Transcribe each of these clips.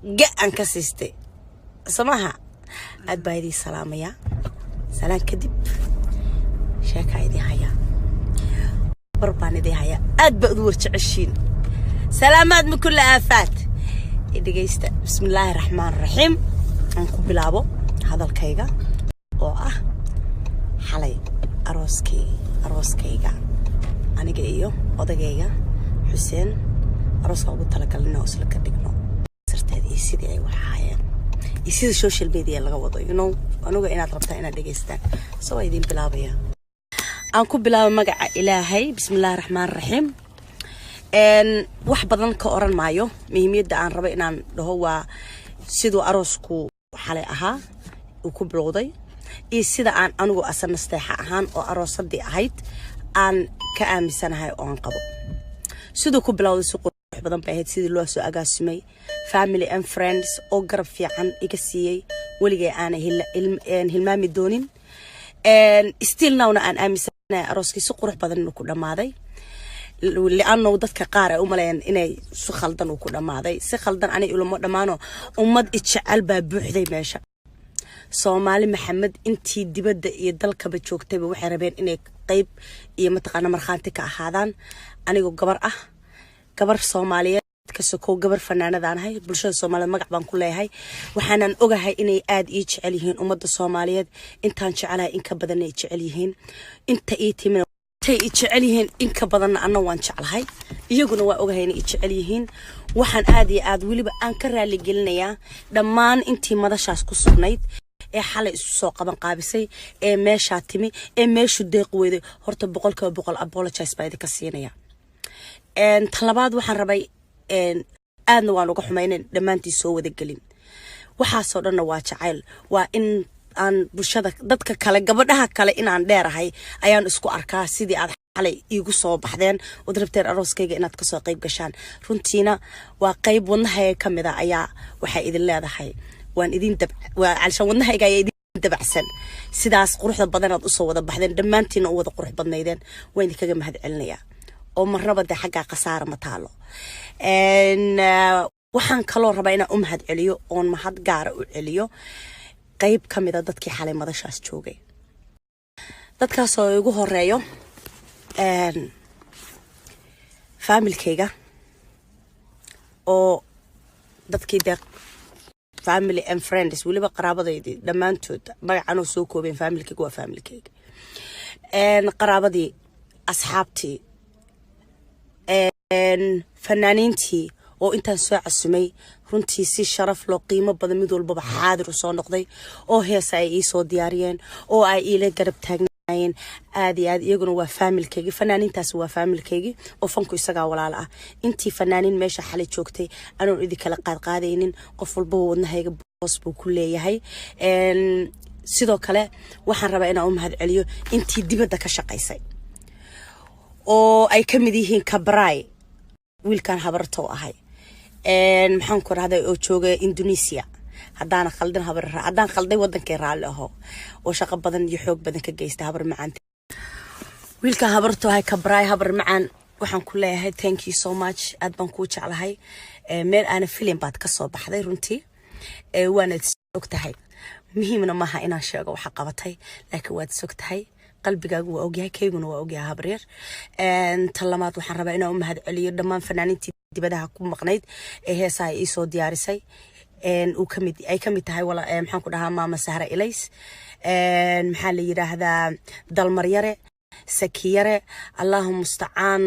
جأن كسيستي سماها أدبايدي سلامية سلام كدب شاكا دي هيا برباني دي هيا أدبأ تعشين سلامات من كل آفات دقيستا بسم الله الرحمن الرحيم أنكو بلابو هذا الكيغا حالي أروسكيغا أنا جايو odagayga Xuseen aroos ugu talagalnaa oo isla ka dhigno sirteedii sidii ay waxaayeen isida social media laga wado anuga inaad rabtaa inaad dhageystaan soo idin bilaabaya aan ku bilaabo magaca Ilaahay bismillaahir rahmaanir rahiim wax badan ka oran maayo muhiimada aan rabo inaan dhaho waa sidoo aroosku xalay ahaa uu ku bilowday iyo sida aan anigu asanasteexa ahaan oo aroosadii ahayd aan ka aamisanahay oo aan qabo sidoo ku bilowday suuq badan bay ahayd sidii loo soo agaasimay family and friends oo garab fiican iga siiyay waligay aan hilmaami doonin still now aan aamisanahay arooskii si qurux badan inuu ku dhamaaday لأنه ضدك قارئ وملاين إني سخلدن وكل ما ذي سخلدن أنا يقولوا ما دمانو ومد إتشعل ببوح ذي ماشى صومالي محمد أنتي دبد يدلك بتشوك تبي وحربين إنك قيب يمتقنا مرخانتك هذان أنا يقول قبر صومالية كسكو قبر فنانة ذان هاي برشة صومالي مقعبان كلها هاي وحنا نوجه هاي إني يتشعليهن ومد الصوماليات أنت هنشعلها إنك بدنا يتشعليهن أنت إيتي من يتشعليهن إنك بدنا أنا وانشعلهاي يجون وأوجهين يتشعليهن وحن آد ولي بأنكر اللي قلنا يا دمان أنتي ماذا شاس كسرنايد حالة السوق بن قابسي ما شاتمي ما شو دق ويدي هرت بقولك بقول أبولا شايس بايدك السينية طلبات وحن ربي أنا وانو حمين لما أنتي سووا ذي قلين وحاسورنا واتشعل وإن aan bulshada dadka kale gabadhaha kale inaan dheerahay ayaan isku arkaa sidii aad xalay igu soo baxdeen oo darabteen arooskayga inaad ka soo qayb gashaan runtiina waa qayb wadnahay kamida ayaa waxa idin leedahay waan idin alshan wadnahayga ayaa idin dabacsan sidaas quruxda badan aad u soo wada baxdeen dhamaantiina u wada qurux badnaydeen waan idinkaga mahad celinayaa oo marnaba xagga qasaara ma taalo waxaan kaloo rabaa inaan u mahad celiyo oon mahad gaar u celiyo qayb kamida dadkii xalay madashaas joogay dadkaas oo ugu horeeyo familkayga oo dadkii family and friends waliba qaraabadaydi dhamaantood magacan oo soo koobeen familkayga waa familkayga qaraabadii asxaabtii fanaaniintii oo intaan soo casumay runtii si sharaf loo qiimo badan mid walba xaadir soo noqday oo heesa ay soo diyaariyeen oo ay ila garab taagnaayeen aad iyaguna waa familkayga fanaaniintaas waa familkayga oo fanku isaga walaal ah intii fanaaniin meesha xalay joogtay anoo idin kala qaadaynin qof walba wadnahayga boos buu ku leeyahay sidoo kale waxaan rabaa inaan u mahad celiyo intii dibadda ka shaqaysay oo ay kamid yihiin Kabray wiilkan habarto ahay maxaan ku raahday oo jooga Indonesia hadaan khalday wadankay raali aho oo shaqo badan iyo xoog badan ka geystay habar macaan wiilka habarto ahay Kabray habar macaan waxaan ku leeyahay thank you so much aad baan ku jeclahay meel aan film baad ka soo baxday runtii waana ogtahay muhiimna maaha inaan sheego waxa qabatay laakiin waad sogtahay qalbigaagu waa ogyahay kayguna waa ogyahay habreer talamaad waxaan rabaa inaan u mahad celiyo dhammaan fanaaniintii dibadaha ku maqnayd ee heesaha ay soo diyaarisay ay kamid tahay maxaan ku dhahaa maama Sahra Ilays maxaa la yiraahdaa dalmaryare sakiyare allahumma musta'an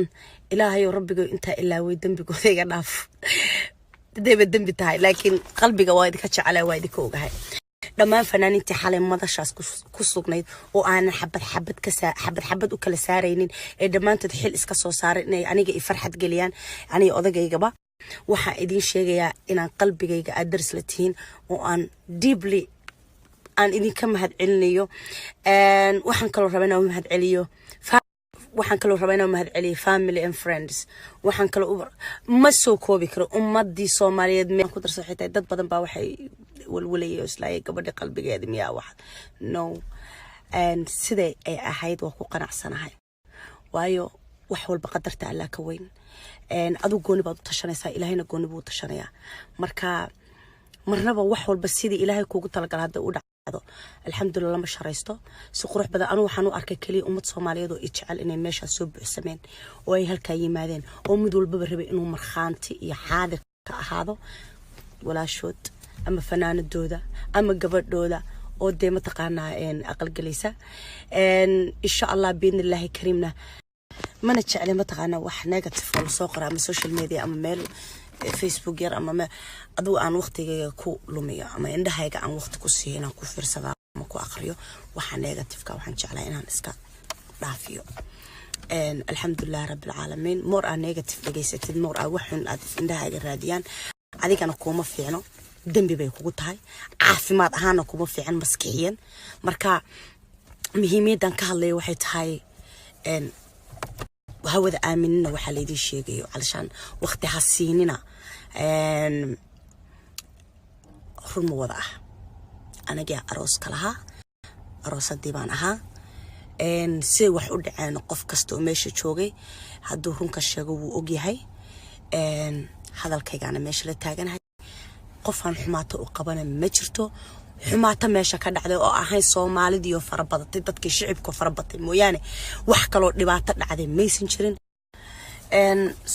ilaahay rabbiga inta ilaa way dambigooda iga dhaaf deeba dambi tahay laakiin qalbiga waa idinka jecel waa idinka ogahay dhammaan fanaaniintii xalay madashaas ku sugnayd oo aan xabad u kala saaraynin ee dhamaantood xil iska soo saaray inay aniga i farxad geliyaan aniga odaygayga waxa idin sheegayaa inaan qalbigayga aad daris la tihiin oo aan deeply aan idin ka mahad celinayo waxaan kaloo rabaa inaan mahad celiyo family and friends waxaan kaloo ma soo koobi karo ummadii Soomaaliyeed meel ku darso xitaa dad badan baa waxay walwalayo islaay gabadha qalbigeeda miyaa wax no sidee ay ahayd waa ku qanacsanahay waayo wax walba qadarta Allah ka weyn adigu gooni baad u tashanaysaa ilaahayna gooni buu u tashanayaa marka marnaba wax walba sidii ilaahay kuugu talagalay hadda u dhacdo alxamdulillah lama sharaysto si qurux badan anu waxaan u arkay kaliya ummad Soomaaliyeed oo jecel inay meesha soo buuxsameen oo ay halka yimaadeen oo mid walba rabay inuu marxaanti iyo xaadir ka ahaado walaashood ama fanaanadooda ama gabadhooda oo de mataqaanaa aqal galaysa insha Allah biidnillaahi kariimna mana jecel mataqaanaa wax negative oo soo qora ama social media ama meel Facebook yar ama aduu aan waqtigayga ku lumiyo ama indhahayga aan waqti ku siiyo inaan ku fiirsado ama ku aqriyo waxa negative ka waxaan jeclaa inaan iska dhaafiyo alxamdulillah rabbil caalamiin more aan negative dhageysatid more aan waxun aad indhahayga raadiyaan adigana kuma fiicno dambi bay kugu tahay caafimaad ahaana kuma fiican maskixiyan marka muhiimadan ka hadlay waxay tahay hawada aaminina waxa la idin sheegayo alshan waqti hasiinina xurmo wada ah anaga aroos kalaha aroosadii baan ahaa si wax u dhaceen qof kasto meesha joogay haduu runka sheego wuu og yahay hadalkaygana meesha la taaganahay qofan xumaato u qabana ma jirto xumaata meesha ka dhacday oo ahayn Soomaalida iyo farabadatay dadkii shicibka farabatay mooyaane wax kale oo dhibaato dhacday maysan jirin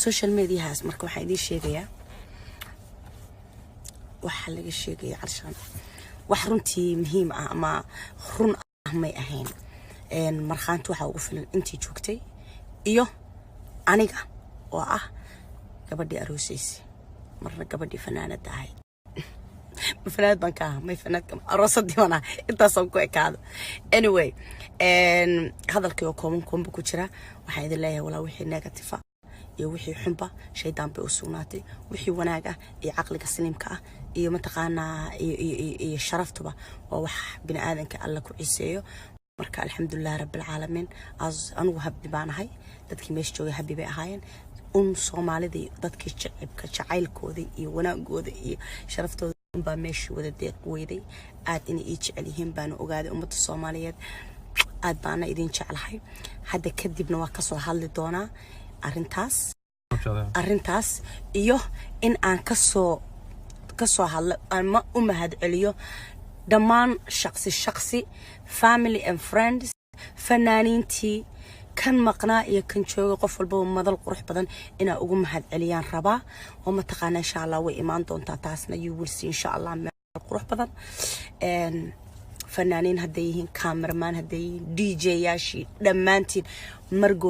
social media haas marka waxa idin sheegaya waxa laga sheegay carshan wax runtii muhiim ah ama run ah may ahayn marxaantu waxa ugu filan intii joogtay iyo aniga oo ah gabadhii aroosaysi marna gabadhii fanaanada ahayd فناد بنكاه ما فناد كم الرصد وانا انت صنكو اكاد anyway هذا الكيو كوم بكوجرا waxaa idin leeyahay walaa wixii negative iyo wixii xunba shaydaan bay u sugnaatay wixii wanaaga iyo aqliga saliimka ah iyo mataqaanaa iyo sharaftuba waa wax bini aadanka alla ku ciiseeyo marka alxamdulillah rabbil caalamiin anu habbi baanahay dadkii meesha joogay habbi bay ahaayeen Soomaalida dadkii shicibka jacaylkooda iyo wanaagooda iyo sharaftooda baa meesha wada deeq weyday aad in ay jecel yihiin baan ogaaday ummadda Soomaaliyeed aad baana idin jecelahay hadda kadibna waa ka soo hadli doonaa arintaas iyo in aan ka soo hadlo ama u mahad celiyo dhammaan shakhsi family and friends fanaaniintii kan maqnaa iyo kan jooga qof walba madal qurux badan ina ugu mahad celiyaan rabaa oo mataqaana insha Allah way imaan doontaa taasna you will see insha Allah meel qurux badan fanaaniin haday yihiin cameraman haday yihiin DJ yaashi dhamaantiin margo